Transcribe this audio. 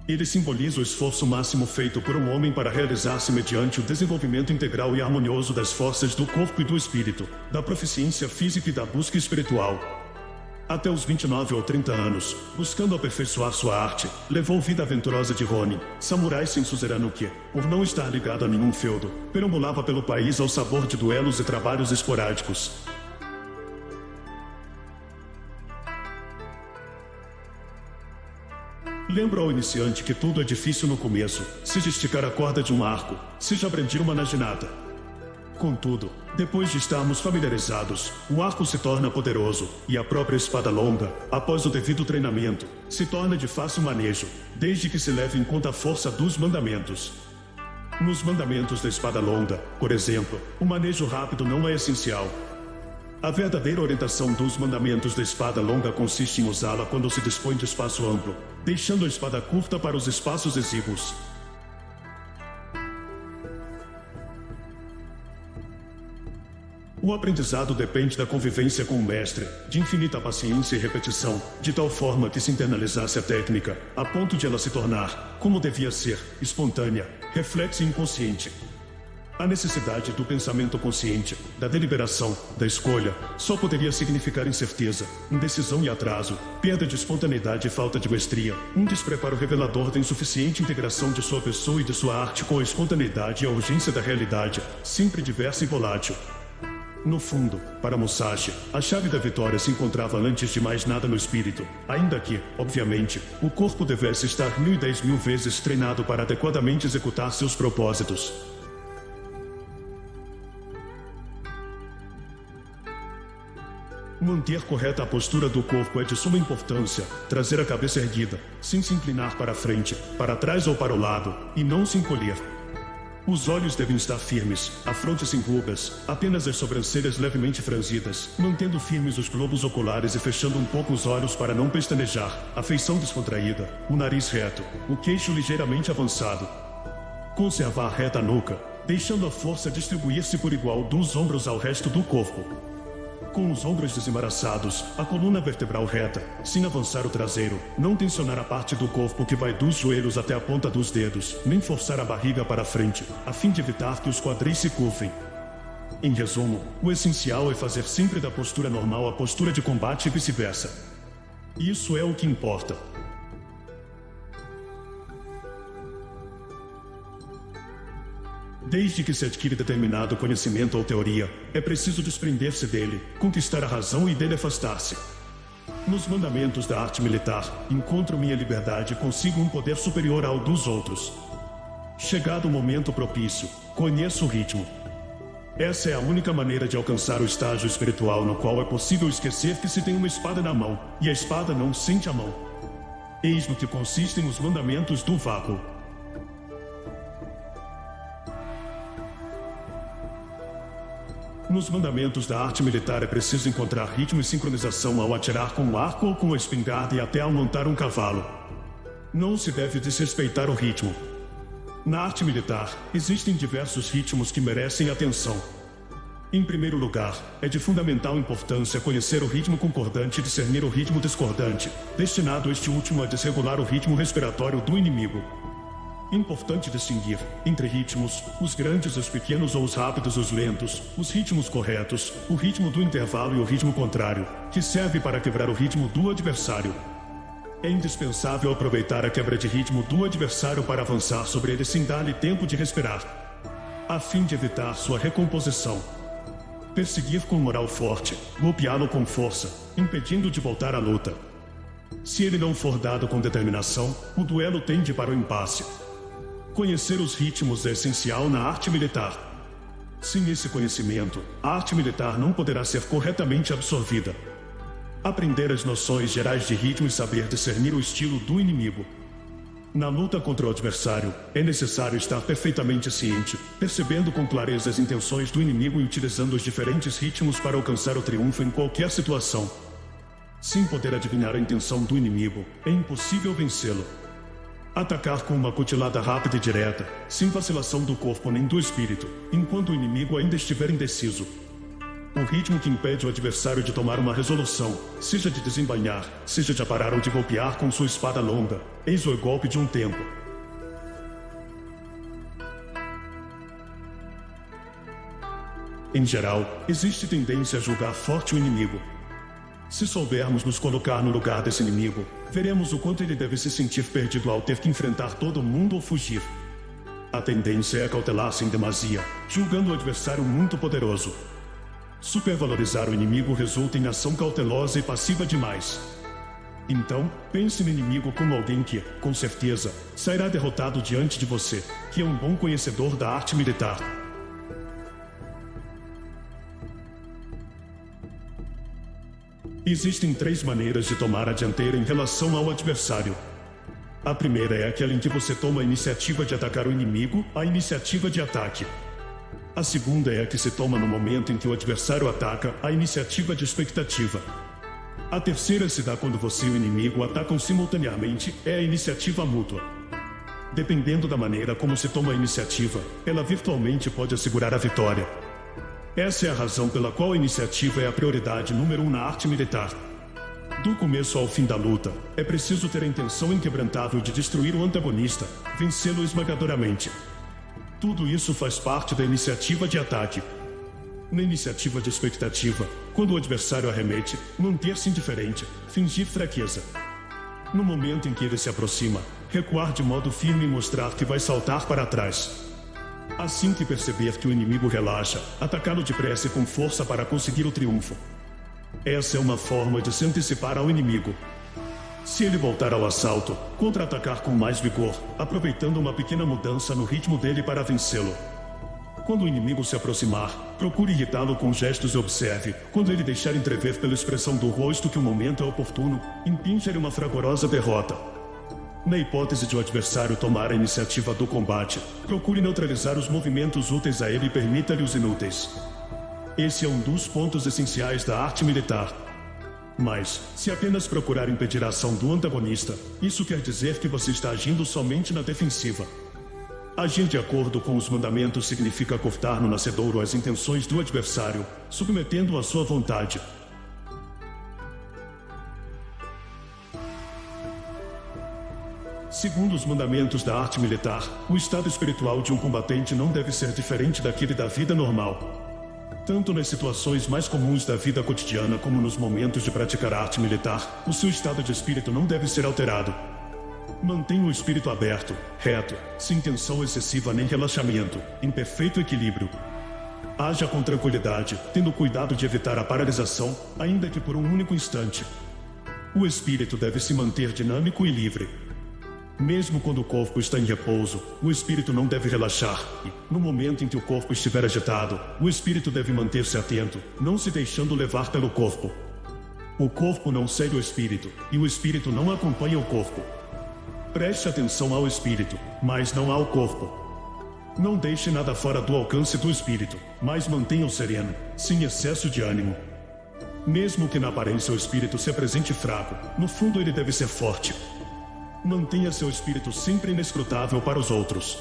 Ele simboliza o esforço máximo feito por um homem para realizar-se mediante o desenvolvimento integral e harmonioso das forças do corpo e do espírito, da proficiência física e da busca espiritual. Até os 29 ou 30 anos, buscando aperfeiçoar sua arte, levou vida aventurosa de Ronin, samurai sem suzerano que, por não estar ligado a nenhum feudo, perambulava pelo país ao sabor de duelos e trabalhos esporádicos. Lembro ao iniciante que tudo é difícil no começo, seja esticar a corda de um arco, seja brandir uma naginata. Contudo, depois de estarmos familiarizados, o arco se torna poderoso, e a própria espada longa, após o devido treinamento, se torna de fácil manejo, desde que se leve em conta a força dos mandamentos. Nos mandamentos da espada longa, por exemplo, o manejo rápido não é essencial. A verdadeira orientação dos mandamentos da espada longa consiste em usá-la quando se dispõe de espaço amplo, deixando a espada curta para os espaços exíguos. O aprendizado depende da convivência com o mestre, de infinita paciência e repetição, de tal forma que se internalizasse a técnica, a ponto de ela se tornar, como devia ser, espontânea, reflexa e inconsciente. A necessidade do pensamento consciente, da deliberação, da escolha, só poderia significar incerteza, indecisão e atraso, perda de espontaneidade e falta de mestria, um despreparo revelador da insuficiente integração de sua pessoa e de sua arte com a espontaneidade e a urgência da realidade, sempre diversa e volátil. No fundo, para Musashi, a chave da vitória se encontrava antes de mais nada no espírito, ainda que, obviamente, o corpo devesse estar 1010.000 vezes treinado para adequadamente executar seus propósitos. Manter correta a postura do corpo é de suma importância, trazer a cabeça erguida, sem se inclinar para a frente, para trás ou para o lado, e não se encolher. Os olhos devem estar firmes, a fronte sem rugas, apenas as sobrancelhas levemente franzidas, mantendo firmes os globos oculares e fechando um pouco os olhos para não pestanejar, a feição descontraída, o nariz reto, o queixo ligeiramente avançado. Conservar reta a nuca, deixando a força distribuir-se por igual dos ombros ao resto do corpo. Com os ombros desembaraçados, a coluna vertebral reta, sem avançar o traseiro, não tensionar a parte do corpo que vai dos joelhos até a ponta dos dedos, nem forçar a barriga para a frente, a fim de evitar que os quadris se curvem. Em resumo, o essencial é fazer sempre da postura normal a postura de combate e vice-versa. Isso é o que importa. Desde que se adquire determinado conhecimento ou teoria, é preciso desprender-se dele, conquistar a razão e dele afastar-se. Nos mandamentos da arte militar, encontro minha liberdade e consigo um poder superior ao dos outros. Chegado o momento propício, conheço o ritmo. Essa é a única maneira de alcançar o estágio espiritual no qual é possível esquecer que se tem uma espada na mão, e a espada não sente a mão. Eis no que consistem os mandamentos do vácuo. Nos mandamentos da arte militar é preciso encontrar ritmo e sincronização ao atirar com o arco ou com a espingarda e até ao montar um cavalo. Não se deve desrespeitar o ritmo. Na arte militar, existem diversos ritmos que merecem atenção. Em primeiro lugar, é de fundamental importância conhecer o ritmo concordante e discernir o ritmo discordante, destinado este último a desregular o ritmo respiratório do inimigo. Importante distinguir, entre ritmos, os grandes, os pequenos ou os rápidos, os lentos, os ritmos corretos, o ritmo do intervalo e o ritmo contrário, que serve para quebrar o ritmo do adversário. É indispensável aproveitar a quebra de ritmo do adversário para avançar sobre ele sem dar-lhe tempo de respirar, a fim de evitar sua recomposição. Perseguir com moral forte, golpeá-lo com força, impedindo de voltar à luta. Se ele não for dado com determinação, o duelo tende para o impasse. Conhecer os ritmos é essencial na arte militar. Sem esse conhecimento, a arte militar não poderá ser corretamente absorvida. Aprender as noções gerais de ritmo e saber discernir o estilo do inimigo. Na luta contra o adversário, é necessário estar perfeitamente ciente, percebendo com clareza as intenções do inimigo e utilizando os diferentes ritmos para alcançar o triunfo em qualquer situação. Sem poder adivinhar a intenção do inimigo, é impossível vencê-lo. Atacar com uma cutilada rápida e direta, sem vacilação do corpo nem do espírito, enquanto o inimigo ainda estiver indeciso. O ritmo que impede o adversário de tomar uma resolução, seja de desembainhar, seja de aparar ou de golpear com sua espada longa. Eis o golpe de um tempo. Em geral, existe tendência a julgar forte o inimigo. Se soubermos nos colocar no lugar desse inimigo, veremos o quanto ele deve se sentir perdido ao ter que enfrentar todo mundo ou fugir. A tendência é acautelar-se em demasia, julgando o adversário muito poderoso. Supervalorizar o inimigo resulta em ação cautelosa e passiva demais. Então, pense no inimigo como alguém que, com certeza, sairá derrotado diante de você, que é um bom conhecedor da arte militar. Existem 3 maneiras de tomar a dianteira em relação ao adversário. A primeira é aquela em que você toma a iniciativa de atacar o inimigo, a iniciativa de ataque. A segunda é a que se toma no momento em que o adversário ataca, a iniciativa de expectativa. A terceira se dá quando você e o inimigo atacam simultaneamente, é a iniciativa mútua. Dependendo da maneira como se toma a iniciativa, ela virtualmente pode assegurar a vitória. Essa é a razão pela qual a iniciativa é a prioridade número 1 na arte militar. Do começo ao fim da luta, é preciso ter a intenção inquebrantável de destruir o antagonista, vencê-lo esmagadoramente. Tudo isso faz parte da iniciativa de ataque. Na iniciativa de expectativa, quando o adversário arremete, manter-se indiferente, fingir fraqueza. No momento em que ele se aproxima, recuar de modo firme e mostrar que vai saltar para trás. Assim que perceber que o inimigo relaxa, atacá-lo depressa e com força para conseguir o triunfo. Essa é uma forma de se antecipar ao inimigo. Se ele voltar ao assalto, contra-atacar com mais vigor, aproveitando uma pequena mudança no ritmo dele para vencê-lo. Quando o inimigo se aproximar, procure irritá-lo com gestos e observe, quando ele deixar entrever pela expressão do rosto que o momento é oportuno, impinja-lhe uma fragorosa derrota. Na hipótese de o adversário tomar a iniciativa do combate, procure neutralizar os movimentos úteis a ele e permita-lhe os inúteis. Esse é um dos pontos essenciais da arte militar. Mas, se apenas procurar impedir a ação do antagonista, isso quer dizer que você está agindo somente na defensiva. Agir de acordo com os mandamentos significa cortar no nascedouro as intenções do adversário, submetendo-o à sua vontade. Segundo os mandamentos da arte militar, o estado espiritual de um combatente não deve ser diferente daquele da vida normal. Tanto nas situações mais comuns da vida cotidiana como nos momentos de praticar arte militar, o seu estado de espírito não deve ser alterado. Mantenha o espírito aberto, reto, sem tensão excessiva nem relaxamento, em perfeito equilíbrio. Haja com tranquilidade, tendo cuidado de evitar a paralisação, ainda que por um único instante. O espírito deve se manter dinâmico e livre. Mesmo quando o corpo está em repouso, o espírito não deve relaxar e, no momento em que o corpo estiver agitado, o espírito deve manter-se atento, não se deixando levar pelo corpo. O corpo não segue o espírito, e o espírito não acompanha o corpo. Preste atenção ao espírito, mas não ao corpo. Não deixe nada fora do alcance do espírito, mas mantenha-o sereno, sem excesso de ânimo. Mesmo que na aparência o espírito se apresente fraco, no fundo ele deve ser forte. Mantenha seu espírito sempre inescrutável para os outros.